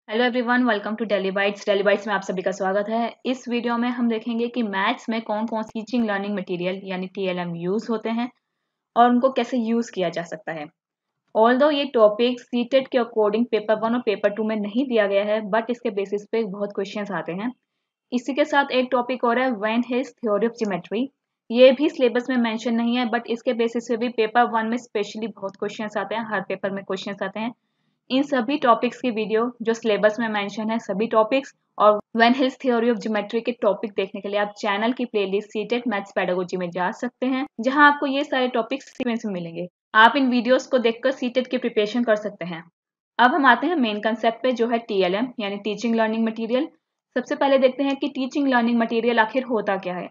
Hello everyone, welcome to Daily Bites. Daily Bites में आप सभी का स्वागत है। इस वीडियो में हम देखेंगे कि मैथ्स में कौन कौन सी टीचिंग लर्निंग मटेरियल यानी टीएलएम यूज होते हैं और उनको कैसे यूज किया जा सकता है। ऑल्दो ये टॉपिक सीटेट के अकॉर्डिंग पेपर 1 और पेपर 2 में नहीं दिया गया है, बट इसके बेसिस पे बहुत क्वेश्चंस आते हैं। इसी के साथ एक टॉपिक और है when his theory of geometry. ये भी सिलेबस में मेंशन नहीं है, बट इसके बेसिस पे भी पेपर 1 में स्पेशली बहुत क्वेश्चंस आते हैं। हर पेपर में क्वेश्चंस आते हैं। इन सभी टॉपिक्स की वीडियो जो सिलेबस में मेंशन है, सभी टॉपिक्स और when his theory of geometry के टॉपिक देखने के लिए आप चैनल की प्लेलिस्ट सीटेट मैथ्स पेडागोजी में जा सकते हैं, जहां आपको ये सारे टॉपिक्स सीक्वेंस में मिलेंगे। आप इन वीडियोस को देखकर सीटेट की प्रिपरेशन कर सकते हैं। अब हम आते हैं मेन कंसेप्ट पे, जो है टीएलएम यानी टीचिंग लर्निंग मटेरियल। सबसे पहले देखते हैं कि टीचिंग लर्निंग मटेरियल आखिर होता क्या है।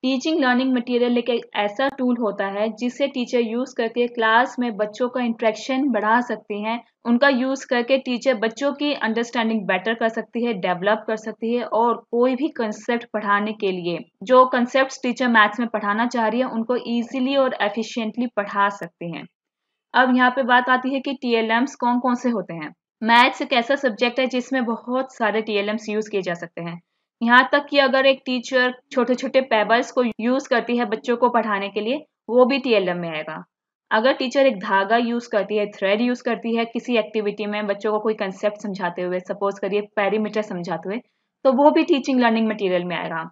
टीचिंग लर्निंग मटेरियल एक ऐसा टूल होता है जिसे टीचर यूज करके क्लास में बच्चों का इंटरेक्शन बढ़ा सकती हैं। उनका यूज करके टीचर बच्चों की अंडरस्टैंडिंग बेटर कर सकती है, डेवलप कर सकती है और कोई भी कंसेप्ट पढ़ाने के लिए जो कंसेप्ट टीचर मैथ्स में पढ़ाना चाह रही है उनको इजीली और एफिशिएंटली पढ़ा सकती हैं। अब यहाँ पे बात आती है कि टीएलएम्स कौन कौन से होते हैं। मैथ्स एक ऐसा सब्जेक्ट है जिसमें बहुत सारे टीएलएम्स यूज किए जा सकते हैं। यहाँ तक कि अगर एक टीचर छोटे छोटे पेबल्स को यूज करती है बच्चों को पढ़ाने के लिए, वो भी टीएलएम में आएगा। अगर टीचर एक धागा यूज करती है, थ्रेड यूज करती है किसी एक्टिविटी में बच्चों को कोई कंसेप्ट समझाते हुए, सपोज करिए पेरीमीटर समझाते हुए, तो वो भी टीचिंग लर्निंग मटेरियल में आएगा।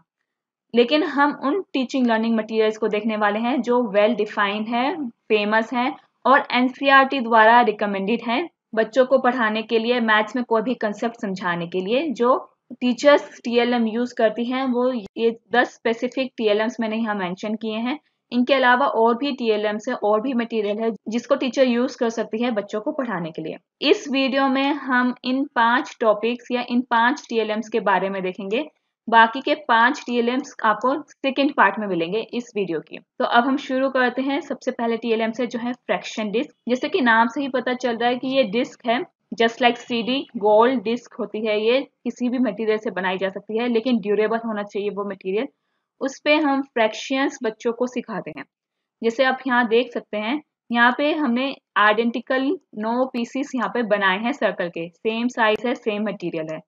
लेकिन हम उन टीचिंग लर्निंग मटेरियल्स को देखने वाले हैं जो वेल डिफाइंड है, फेमस है और एनसीईआरटी द्वारा रिकमेंडेड है बच्चों को पढ़ाने के लिए, मैथ्स में कोई भी कंसेप्ट समझाने के लिए। जो टीचर्स टीएलएम यूज करती हैं वो ये 10 स्पेसिफिक टीएलएम्स मैंने यहाँ मेंशन किए हैं। इनके अलावा और भी टीएलएम्स है और भी मटेरियल है जिसको टीचर यूज कर सकती है बच्चों को पढ़ाने के लिए। इस वीडियो में हम इन 5 टॉपिक्स या इन 5 टीएलएम्स के बारे में देखेंगे। बाकी के 5 टीएलएम्स आपको सेकेंड पार्ट में मिलेंगे इस वीडियो की। तो अब हम शुरू करते हैं। सबसे पहले टीएलएम से जो है फ्रैक्शन डिस्क। जैसे कि नाम से ही पता चल रहा है कि ये डिस्क है, just like CD gold disc होती है। ये किसी भी मटेरियल से बनाई जा सकती है, लेकिन ड्यूरेबल होना चाहिए वो मटेरियल। उस पे हम फ्रैक्शंस बच्चों को सिखाते हैं। जैसे आप यहाँ देख सकते हैं, यहाँ पे हमने आइडेंटिकल 9 पीसीस यहाँ पे बनाए हैं सर्कल के। सेम साइज है, सेम मटेरियल है,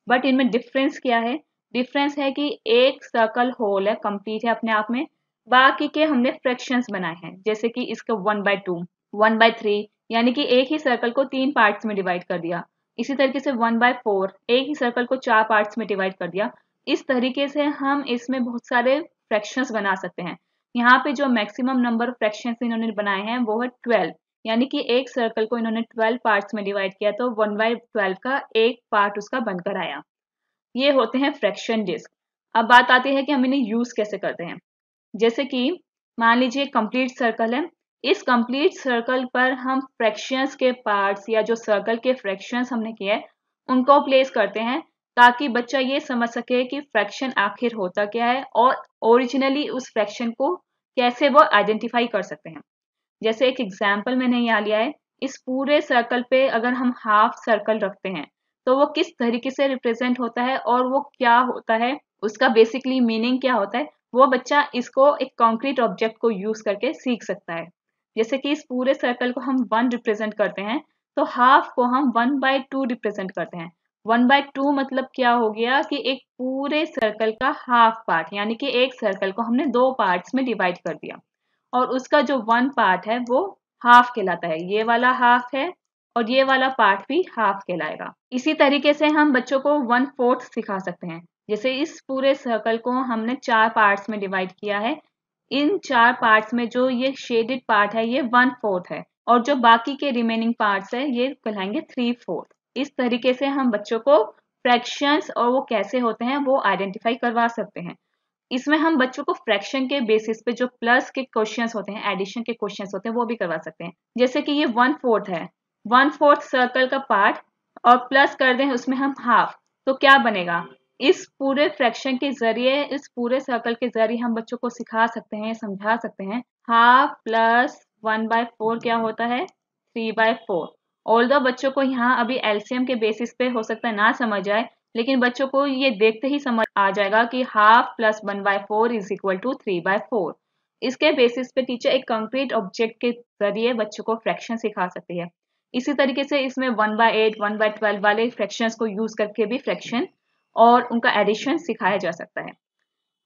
बट इनमें डिफरेंस क्या है? डिफरेंस है कि एक सर्कल होल है, कंप्लीट है अपने आप में। बाकी के हमने फ्रैक्शंस बनाए हैं, जैसे कि इसका 1/2, 1/3, यानी कि एक ही सर्कल को 3 पार्ट्स में डिवाइड कर दिया। इसी तरीके से 1/4, एक ही सर्कल को 4 पार्ट्स में डिवाइड कर दिया। इस तरीके से हम इसमें बहुत सारे फ्रैक्शंस बना सकते हैं। यहाँ पे जो मैक्सिमम नंबर ऑफ फ्रैक्शंस इन्होंने बनाए हैं वो है 12, यानी कि एक सर्कल को इन्होंने 12 पार्ट्स में डिवाइड किया, तो 1/12 का एक पार्ट उसका बनकर आया। ये होते हैं फ्रैक्शन डिस्क। अब बात आती है कि हम इन्हें यूज कैसे करते हैं। जैसे कि मान लीजिए कंप्लीट सर्कल है। इस कंप्लीट सर्कल पर हम फ्रैक्शंस के पार्ट्स या जो सर्कल के फ्रैक्शंस हमने किए हैं उनको प्लेस करते हैं, ताकि बच्चा ये समझ सके कि फ्रैक्शन आखिर होता क्या है और ओरिजिनली उस फ्रैक्शन को कैसे वो आइडेंटिफाई कर सकते हैं। जैसे एक एग्जाम्पल मैंने यहाँ लिया है। इस पूरे सर्कल पे अगर हम हाफ सर्कल रखते हैं तो वो किस तरीके से रिप्रेजेंट होता है और वो क्या होता है, उसका बेसिकली मीनिंग क्या होता है, वो बच्चा इसको एक कॉन्क्रीट ऑब्जेक्ट को यूज करके सीख सकता है। जैसे कि इस पूरे सर्कल को हम 1 रिप्रेजेंट करते हैं, तो हाफ को हम 1/2 रिप्रेजेंट करते हैं। 1/2 मतलब क्या हो गया कि एक पूरे सर्कल का हाफ पार्ट, यानी कि एक सर्कल को हमने 2 पार्ट्स में डिवाइड कर दिया और उसका जो 1 पार्ट है वो हाफ कहलाता है। ये वाला हाफ है और ये वाला पार्ट भी हाफ कहलाएगा। इसी तरीके से हम बच्चों को 1/4 सिखा सकते हैं। जैसे इस पूरे सर्कल को हमने 4 पार्ट्स में डिवाइड किया है। इन 4 पार्ट्स में जो ये शेडेड पार्ट है ये 1/4 है और जो बाकी के रिमेनिंग पार्ट्स है ये कहलाएंगे 3/4। इस तरीके से हम बच्चों को फ्रैक्शंस और वो कैसे होते हैं वो आइडेंटिफाई करवा सकते हैं। इसमें हम बच्चों को फ्रैक्शन के बेसिस पे जो प्लस के क्वेश्चंस होते हैं, एडिशन के क्वेश्चंस होते हैं, वो भी करवा सकते हैं। जैसे कि ये 1/4 है, 1/4 सर्कल का पार्ट और प्लस कर दें उसमें हम हाफ, तो क्या बनेगा? इस पूरे फ्रैक्शन के जरिए, इस पूरे सर्कल के जरिए हम बच्चों को सिखा सकते हैं, समझा सकते हैं हाफ प्लस 1/4 क्या होता है, 3/4। ऑल्दो बच्चों को यहाँ अभी एलसीएम के बेसिस पे हो सकता है ना समझ आए, लेकिन बच्चों को ये देखते ही समझ आ जाएगा कि half plus 1/4 is equal to 3/4। इसके बेसिस पे टीचर एक कंक्रीट ऑब्जेक्ट के जरिए बच्चों को फ्रैक्शन सिखा सकती है। इसी तरीके से इसमें 1/8, 1/12 वाले फ्रैक्शंस को यूज करके भी फ्रैक्शन और उनका एडिशन सिखाया जा सकता है।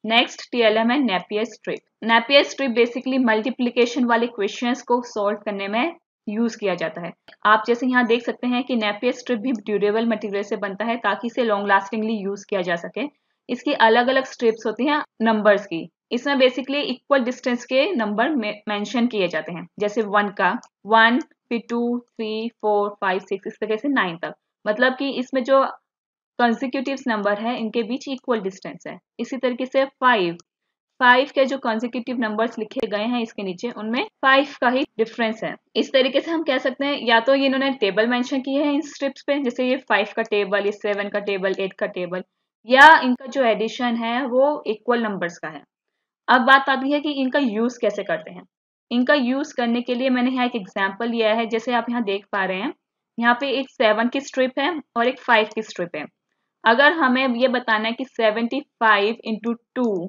नेक्स्ट TLM है Napier strip. Napier strip basically multiplication वाले क्वेश्चंस को सॉल्व करने में यूज किया जाता है। आप जैसे यहाँ देख सकते हैं कि नेपियर स्ट्रिप भी ड्यूरेबल मटेरियल से बनता है ताकि इसे लॉन्ग लास्टिंगली यूज किया जा सके। इसकी अलग अलग स्ट्रिप्स होती हैं नंबर्स की। इसमें बेसिकली इक्वल डिस्टेंस के नंबर मेंशन किए जाते हैं, जैसे 1 का 1, फिर 2, 3, 4, 5, 6, इस तरह से 9 तक। मतलब कि इसमें जो कंसेक्यूटिव नंबर है इनके बीच इक्वल डिस्टेंस है। इसी तरीके से 5 के जो कंसेक्यूटिव नंबर्स लिखे गए हैं इसके नीचे, उनमें 5 का ही डिफरेंस है। इस तरीके से हम कह सकते हैं या तो ये इन्होंने टेबल मेंशन किए हैं इन स्ट्रिप्स पे, जैसे ये 5 का टेबल, ये 7 का टेबल, 8 का टेबल, या इनका जो एडिशन है वो इक्वल नंबर्स का है। अब बात आती है कि इनका यूज कैसे करते हैं। इनका यूज करने के लिए मैंने यहाँ एक एग्जाम्पल लिया है। जैसे आप यहाँ देख पा रहे हैं, यहाँ पे एक 7 की स्ट्रिप है और एक 5 की स्ट्रिप है। अगर हमें ये बताना है कि 75 इंटू 2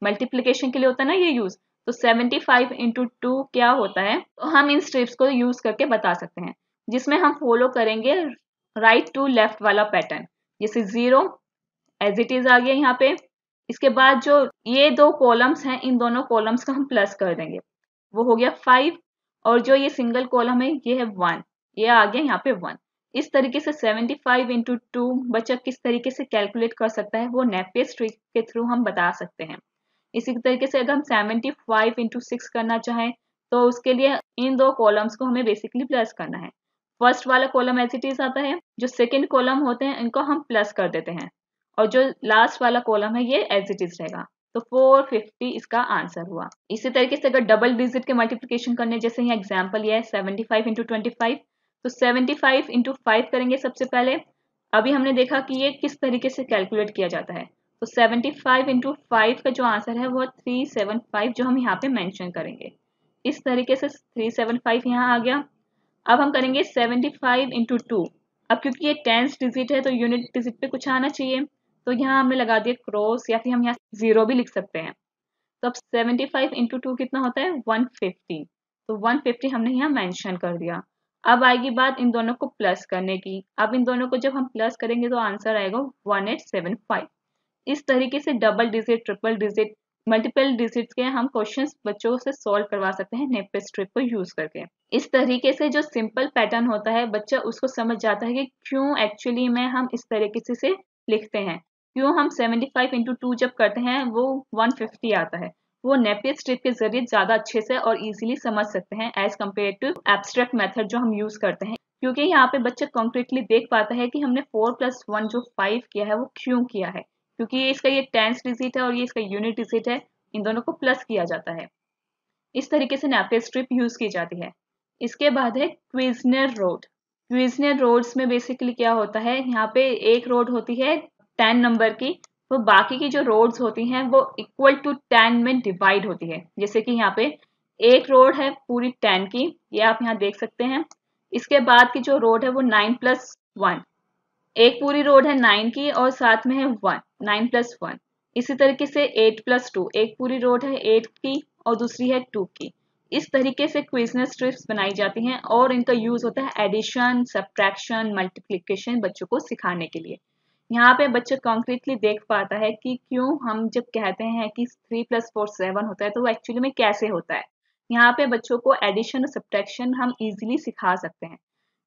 मल्टीप्लीकेशन के लिए होता है ना ये यूज, तो 75 इंटू 2 क्या होता है, तो हम इन स्ट्रिप्स को यूज करके बता सकते हैं, जिसमें हम फॉलो करेंगे राइट टू लेफ्ट वाला पैटर्न। जैसे 0 एज इट इज आ गया यहाँ पे। इसके बाद जो ये दो कॉलम्स हैं, इन दोनों कॉलम्स का हम प्लस कर देंगे, वो हो गया 5। और जो ये सिंगल कॉलम है ये है 1, ये आ गया यहाँ पे 1। इस तरीके से 75 इंटू 2 बच्चा किस तरीके से कैलकुलेट कर सकता है वो नेपियर स्ट्रिप के थ्रू हम बता सकते हैं। इसी तरीके से अगर हम 75 इंटू 6 करना चाहें तो उसके लिए इन दो कॉलम्स को हमें बेसिकली प्लस करना है। फर्स्ट वाला कॉलम एज इट इज आता है, जो सेकेंड कॉलम होते हैं इनको हम प्लस कर देते हैं, और जो लास्ट वाला कॉलम है ये एज इट इज रहेगा। तो 450 इसका आंसर हुआ। इसी तरीके से अगर डबल डिजिट के मल्टीप्लिकेशन करने, जैसे यहाँ एग्जांपल ये है 75 इंटू 25, तो 75 इंटू 5 करेंगे सबसे पहले। अभी हमने देखा कि ये किस तरीके से कैलकुलेट किया जाता है। तो 75 इंटू 5 का जो आंसर है वो 375, जो हम यहाँ पे मेंशन करेंगे। इस तरीके से 375 यहाँ आ गया। अब हम करेंगे 75 इंटू 2। अब क्योंकि ये टेंस डिजिट है तो यूनिट डिजिट पे कुछ आना चाहिए, तो यहाँ हमने लगा दिया क्रॉस, या फिर हम यहाँ 0 भी लिख सकते हैं। तो अब 75 इंटू 2 कितना होता है 150, तो 150 हमने यहाँ मेंशन कर दिया। अब आएगी बात इन दोनों को प्लस करने की। अब इन दोनों को जब हम प्लस करेंगे तो आंसर आएगा 1875। इस तरीके से double digit, triple digit, multiple digit के हम क्वेश्चंस बच्चों से सॉल्व करवा सकते हैं नेपियर स्ट्रिप को यूज करके। इस तरीके से जो सिंपल पैटर्न होता है बच्चा उसको समझ जाता है कि क्यों एक्चुअली में हम इस तरीके से लिखते हैं, क्यों हम 75 इंटू 2 जब करते हैं वो 150 आता है। वो नेपियर स्ट्रिप के जरिए ज्यादा अच्छे से और इजीली समझ सकते हैं as compare to abstract method जो हम यूज करते हैं, क्योंकि यहाँ पे बच्चा कॉन्क्रीटली देख पाता है कि हमने 4+1 जो 5 किया है वो क्यों किया है, क्योंकि ये इसका ये टेंस डिजिट है और ये इसका यूनिट डिजिट है, इन दोनों को प्लस किया जाता है। इस तरीके से नेपियर स्ट्रिप यूज की जाती है। इसके बाद है क्विजनर रोड। क्विजनर रोड्स में बेसिकली क्या होता है, यहाँ पे एक रोड होती है 10 नंबर की, तो बाकी की जो रोड्स होती हैं वो इक्वल टू 10 में डिवाइड होती है। जैसे कि यहाँ पे एक रोड है पूरी 10 की, ये आप यहाँ देख सकते हैं। इसके बाद की जो रोड है वो 9+1, एक पूरी रोड है 9 की और साथ में है 1, 9+1। इसी तरीके से 8+2, एक पूरी रोड है 8 की और दूसरी है 2 की। इस तरीके से क्विजनर स्ट्रिप्स बनाई जाती हैं और इनका यूज होता है एडिशन, सब्ट्रैक्शन, मल्टीप्लिकेशन बच्चों को सिखाने के लिए। यहाँ पे बच्चा कॉन्क्रीटली देख पाता है कि क्यों हम जब कहते हैं कि 3+4 7 होता है तो वो एक्चुअली में कैसे होता है। यहाँ पे बच्चों को एडिशन और सब्ट्रैक्शन हम इजीली सिखा सकते हैं।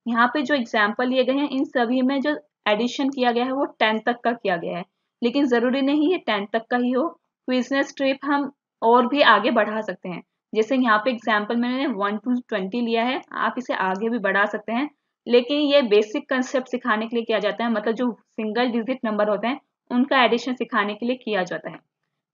यहाँ पे जो एग्जाम्पल लिए गए हैं इन सभी में जो एडिशन किया गया है वो 10 तक का किया गया है, लेकिन जरूरी नहीं ये 10 तक का ही हो। क्विजनर स्ट्रिप हम और भी आगे बढ़ा सकते हैं। जैसे यहाँ पे एग्जाम्पल मैंने 1 to 20 लिया है, आप इसे आगे भी बढ़ा सकते हैं, लेकिन ये बेसिक कंसेप्ट सिखाने के लिए किया जाता है, मतलब जो सिंगल डिजिट नंबर होते हैं उनका एडिशन सिखाने के लिए किया जाता है।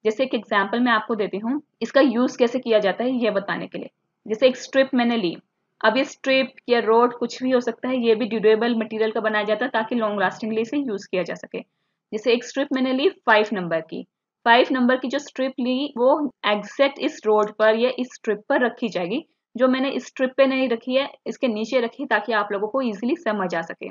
जैसे एक एग्जाम्पल मैं आपको देती हूँ, इसका यूज कैसे किया जाता है ये बताने के लिए। जैसे एक स्ट्रिप मैंने ली, अब ये स्ट्रिप या रोड कुछ भी हो सकता है, ये भी ड्यूरेबल मटेरियल का बनाया जाता है ताकि लॉन्ग लास्टिंगली इसे यूज किया जा सके। जैसे एक स्ट्रिप मैंने ली 5 नंबर की, 5 नंबर की जो स्ट्रिप ली वो एग्जैक्ट इस रोड पर या इस स्ट्रिप पर रखी जाएगी। जो मैंने इस स्ट्रिप पे नहीं रखी है, इसके नीचे रखी, ताकि आप लोगों को इजीली समझ आ सके।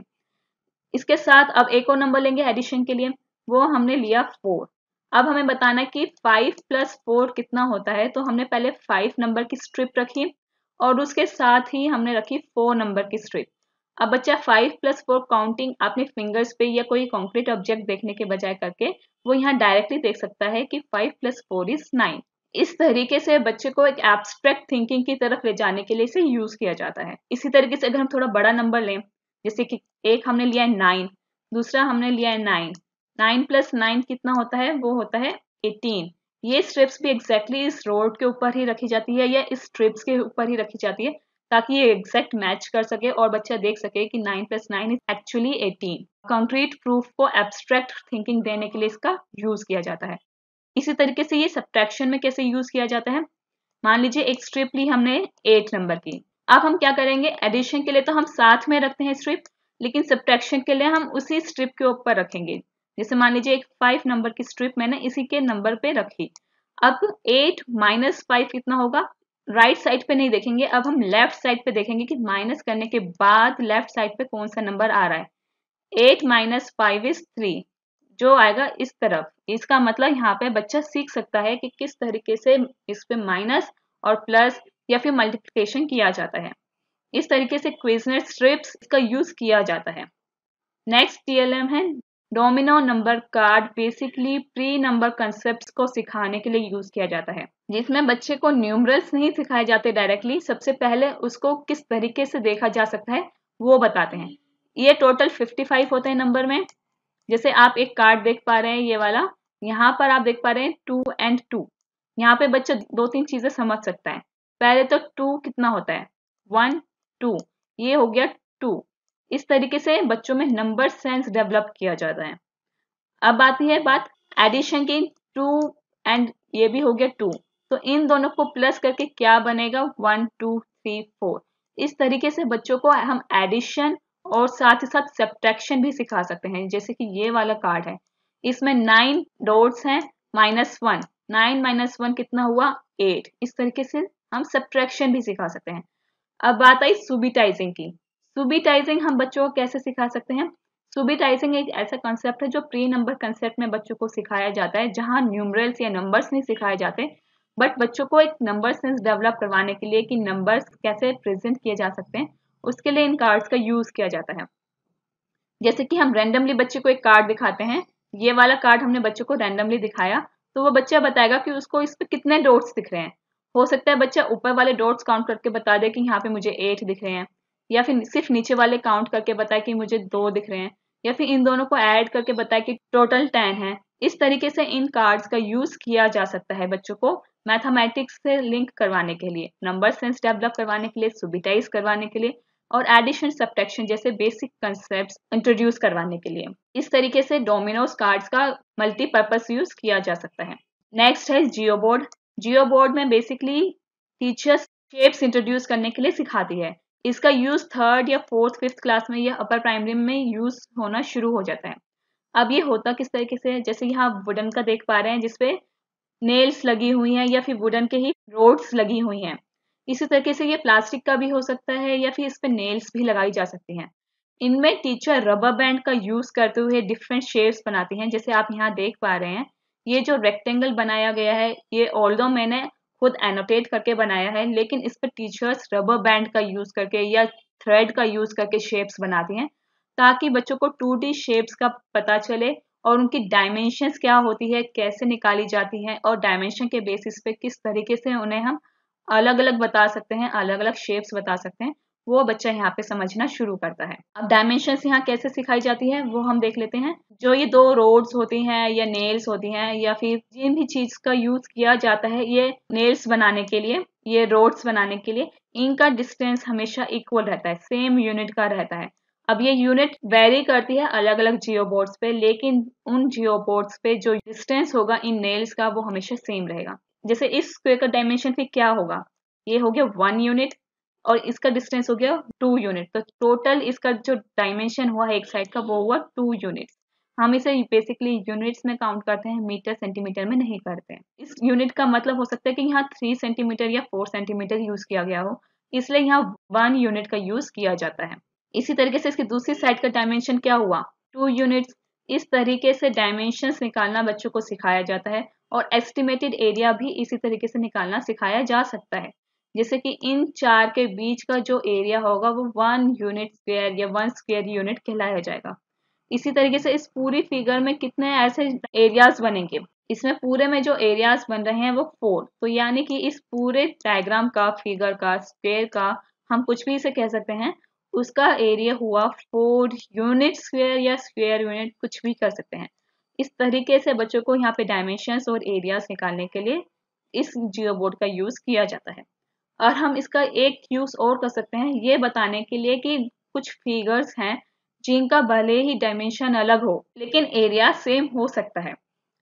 इसके साथ अब एक और नंबर लेंगे एडिशन के लिए, वो हमने लिया 4। अब हमें बताना है कि 5+4 कितना होता है, तो हमने पहले 5 नंबर की स्ट्रिप रखी और उसके साथ ही हमने रखी 4 नंबर की स्ट्रिप। अब बच्चा 5+4 काउंटिंग अपने फिंगर्स पे या कोई कॉन्क्रीट ऑब्जेक्ट देखने के बजाय करके वो यहाँ डायरेक्टली देख सकता है कि 5+4 इज 9। इस तरीके से बच्चे को एक एब्स्ट्रैक्ट थिंकिंग की तरफ ले जाने के लिए इसे यूज किया जाता है। इसी तरीके से अगर हम थोड़ा बड़ा नंबर लें, जैसे कि एक हमने लिया है 9, दूसरा हमने लिया है 9, 9+9 कितना होता है, वो होता है 18। ये स्ट्रिप्स भी एग्जैक्टली इस रोड के ऊपर ही रखी जाती है या इस स्ट्रिप्स के ऊपर ही रखी जाती है ताकि ये एग्जैक्ट मैच कर सके और बच्चा देख सके कि 9+9 इज एक्चुअली 18। कंक्रीट प्रूफ को एब्स्ट्रैक्ट थिंकिंग देने के लिए इसका यूज किया जाता है। इसी तरीके से ये सब्ट्रैक्शन में कैसे यूज किया जाता है, मान लीजिए एक स्ट्रिप ली हमने 8 नंबर की। अब हम क्या करेंगे, एडिशन के लिए तो हम साथ में रखते हैं स्ट्रिप, लेकिन सब्ट्रैक्शन के लिए हम उसी स्ट्रिप के ऊपर रखेंगे। जैसे मान लीजिए एक 5 नंबर की स्ट्रिप मैंने इसी के नंबर पे रखी। अब 8 - 5 कितना होगा, राइट साइड पे नहीं देखेंगे, अब हम लेफ्ट साइड पे देखेंगे कि माइनस करने के बाद लेफ्ट साइड पे कौन सा नंबर आ रहा है। 8 - 5 इज 3, जो आएगा इस तरफ। इसका मतलब यहाँ पे बच्चा सीख सकता है कि किस तरीके से इस पे माइनस और प्लस या फिर मल्टीप्लिकेशन किया जाता है। इस तरीके से क्विजनर स्ट्रिप्स का यूज किया जाता है। नेक्स्ट टीएलएम है domino number card. Basically pre number concept को सिखाने के लिए यूज किया जाता है, जिसमें बच्चे को न्यूमरल्स नहीं सिखाए जाते डायरेक्टली, सबसे पहले उसको किस तरीके से देखा जा सकता है वो बताते हैं। ये टोटल 55 होते हैं नंबर में। जैसे आप एक कार्ड देख पा रहे हैं, ये वाला, यहाँ पर आप देख पा रहे हैं 2 and 2। यहाँ पे बच्चा 2-3 चीजें समझ सकता है। पहले तो 2 कितना होता है, 1 2, ये हो गया 2। इस तरीके से बच्चों में नंबर सेंस डेवलप किया जाता है। अब आती है बात एडिशन की, 2 and ये भी हो गया 2, तो इन दोनों को प्लस करके क्या बनेगा, 1 2 3 4। इस तरीके से बच्चों को हम एडिशन और साथ ही साथ सब्ट्रैक्शन भी सिखा सकते हैं। जैसे कि ये वाला कार्ड है, इसमें 9 डॉट्स हैं, -1, 9 - 1 कितना हुआ, 8। इस तरीके से हम सब्ट्रैक्शन भी सिखा सकते हैं। अब बात आई सुबिटाइजिंग की। सुबिटाइजिंग हम बच्चों को कैसे सिखा सकते हैं। सुबिटाइजिंग एक ऐसा कंसेप्ट है जो प्री नंबर कंसेप्ट में बच्चों को सिखाया जाता है, जहां न्यूमरल्स या नंबर्स नहीं सिखाए जाते, बट बच्चों को एक नंबर सेंस डेवलप करवाने के लिए कि नंबर्स कैसे प्रेजेंट किए जा सकते हैं, उसके लिए इन कार्ड्स का यूज किया जाता है। जैसे कि हम रैंडमली बच्चे को एक कार्ड दिखाते हैं, ये वाला कार्ड हमने बच्चों को रैंडमली दिखाया, तो वो बच्चा बताएगा कि उसको इस पे कितने डॉट्स दिख रहे हैं। हो सकता है बच्चा ऊपर वाले डॉट्स काउंट करके बता दे कि यहाँ पे मुझे 8 दिख रहे हैं, या फिर सिर्फ नीचे वाले काउंट करके बताए कि मुझे 2 दिख रहे हैं, या फिर इन दोनों को ऐड करके बताए कि टोटल 10 है। इस तरीके से इन कार्ड्स का यूज किया जा सकता है बच्चों को मैथमेटिक्स से लिंक करवाने के लिए, नंबर सेंस डेवलप करवाने के लिए, सुबिटाइज करवाने के लिए, और एडिशन सब्ट्रैक्शन जैसे बेसिक कंसेप्ट्स इंट्रोड्यूस करवाने के लिए। इस तरीके से डोमिनोज कार्ड्स का मल्टीपर्पज यूज किया जा सकता है। नेक्स्ट है जियोबोर्ड। जियोबोर्ड में बेसिकली टीचर्स शेप्स इंट्रोड्यूस करने के लिए सिखाती है। इसका यूज 3rd या 4th 5th क्लास में या अपर प्राइमरी में यूज होना शुरू हो जाता है। अब ये होता किस तरीके से, जैसे यहाँ वुडन का देख पा रहे हैं जिसपे नेल्स लगी हुई हैं या फिर वुडन के ही रोड्स लगी हुई हैं। इसी तरीके से ये प्लास्टिक का भी हो सकता है या फिर इस पे नेल्स भी लगाई जा सकती हैं। इनमें टीचर रबर बैंड का यूज करते हुए डिफरेंट शेप्स बनाती हैं। जैसे आप यहाँ देख पा रहे हैं, ये जो रेक्टेंगल बनाया गया है, ये ऑल्दो मैंने खुद एनोटेट करके बनाया है, लेकिन इस पर टीचर्स रबर बैंड का यूज करके या थ्रेड का यूज करके शेप्स बनाती हैं, ताकि बच्चों को 2D शेप्स का पता चले और उनकी डायमेंशंस क्या होती है, कैसे निकाली जाती हैं, और डायमेंशन के बेसिस पे किस तरीके से उन्हें हम अलग अलग बता सकते हैं, अलग अलग शेप्स बता सकते हैं, वो बच्चा यहाँ पे समझना शुरू करता है। अब डायमेंशंस यहाँ कैसे सिखाई जाती है वो हम देख लेते हैं। जो ये 2 रोड्स होती हैं या नेल्स होती हैं या फिर जिन भी चीज का यूज किया जाता है ये नेल्स बनाने के लिए, ये रोड्स बनाने के लिए, इनका डिस्टेंस हमेशा इक्वल रहता है, सेम यूनिट का रहता है। अब ये यूनिट वेरी करती है अलग अलग जियो बोर्ड्स पे, लेकिन उन जियो बोर्ड्स पे जो डिस्टेंस होगा इन नेल्स का वो हमेशा सेम रहेगा। जैसे इस स्क्वायर का डायमेंशन फिर क्या होगा, ये हो गया 1 यूनिट और इसका डिस्टेंस हो गया 2 यूनिट, तो टोटल इसका जो डायमेंशन हुआ है एक साइड का वो हुआ 2 यूनिट्स। हम इसे बेसिकली यूनिट्स में काउंट करते हैं, मीटर सेंटीमीटर में नहीं करते हैं। इस यूनिट का मतलब हो सकता है कि यहाँ 3 सेंटीमीटर या 4 सेंटीमीटर यूज किया गया हो, इसलिए यहाँ 1 यूनिट का यूज किया जाता है। इसी तरीके से इसकी दूसरी साइड का डायमेंशन क्या हुआ, 2 यूनिट्स। इस तरीके से डायमेंशंस निकालना बच्चों को सिखाया जाता है और एस्टिमेटेड एरिया भी इसी तरीके से निकालना सिखाया जा सकता है। जैसे कि इन चार के बीच का जो एरिया होगा वो 1 यूनिट स्क्वायर या 1 स्क्वायर यूनिट कहलाया जाएगा। इसी तरीके से इस पूरी फिगर में कितने ऐसे एरियाज बनेंगे, इसमें पूरे में जो एरियाज बन रहे हैं वो 4। तो यानी कि इस पूरे डायग्राम का, फिगर का, स्क्वायर का, हम कुछ भी इसे कह सकते हैं, उसका एरिया हुआ 4 यूनिट स्क्वायर या स्क्वायर यूनिट, कुछ भी कर सकते हैं। इस तरीके से बच्चों को यहाँ पे डायमेंशंस और एरियाज निकालने के लिए इस जियो बोर्ड का यूज किया जाता है। और हम इसका एक यूज और कर सकते हैं ये बताने के लिए कि कुछ फिगर्स हैं जिनका भले ही डायमेंशन अलग हो लेकिन एरिया सेम हो सकता है।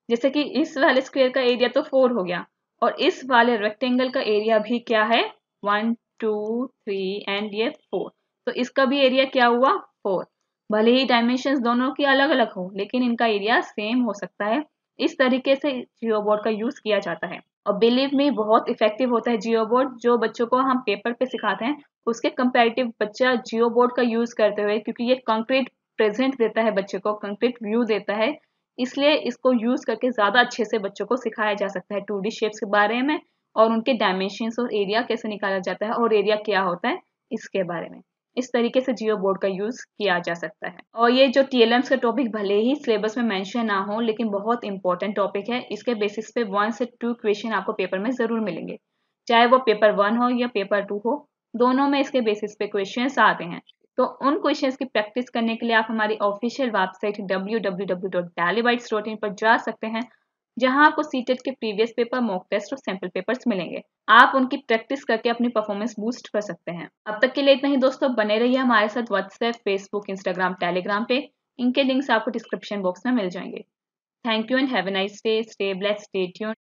जैसे कि इस वाले स्क्वायर का एरिया तो 4 हो गया, और इस वाले रेक्टेंगल का एरिया भी क्या है, 1 2 3 एंड ये 4। तो इसका भी एरिया क्या हुआ, 4। भले ही डायमेंशंस दोनों की अलग अलग हो लेकिन इनका एरिया सेम हो सकता है। इस तरीके से जियो बोर्ड का यूज किया जाता है और बिलीव मी बहुत इफेक्टिव होता है जियो बोर्ड। जो बच्चों को हम पेपर पे सिखाते हैं उसके कंपैरेटिव बच्चा जियो बोर्ड का यूज करते हुए, क्योंकि ये कंक्रीट प्रेजेंट देता है, बच्चे को कंक्रीट व्यू देता है, इसलिए इसको यूज करके ज्यादा अच्छे से बच्चों को सिखाया जा सकता है 2D शेप्स के बारे में और उनके डायमेंशंस और एरिया कैसे निकाला जाता है और एरिया क्या होता है इसके बारे में। इस तरीके से जियो बोर्ड का यूज किया जा सकता है। और ये जो TLMs का टॉपिक भले ही सिलेबस में मेंशन ना हो लेकिन बहुत इंपॉर्टेंट टॉपिक है। इसके बेसिस पे 1 से 2 क्वेश्चन आपको पेपर में जरूर मिलेंगे, चाहे वो पेपर 1 हो या पेपर 2 हो, दोनों में इसके बेसिस पे क्वेश्चंस आते हैं। तो उन क्वेश्चंस की प्रैक्टिस करने के लिए आप हमारी ऑफिशियल वेबसाइट www.dalibytes.in पर जा सकते हैं, जहां आपको सीटेट के प्रीवियस पेपर, मॉक टेस्ट और सैंपल पेपर्स मिलेंगे। आप उनकी प्रैक्टिस करके अपनी परफॉर्मेंस बूस्ट कर सकते हैं। अब तक के लिए इतना ही दोस्तों, बने रहिए हमारे साथ व्हाट्सएप, फेसबुक, इंस्टाग्राम, टेलीग्राम पे। इनके लिंक्स आपको डिस्क्रिप्शन बॉक्स में मिल जाएंगे। Thank you and have a nice day. Stay blessed, stay tuned.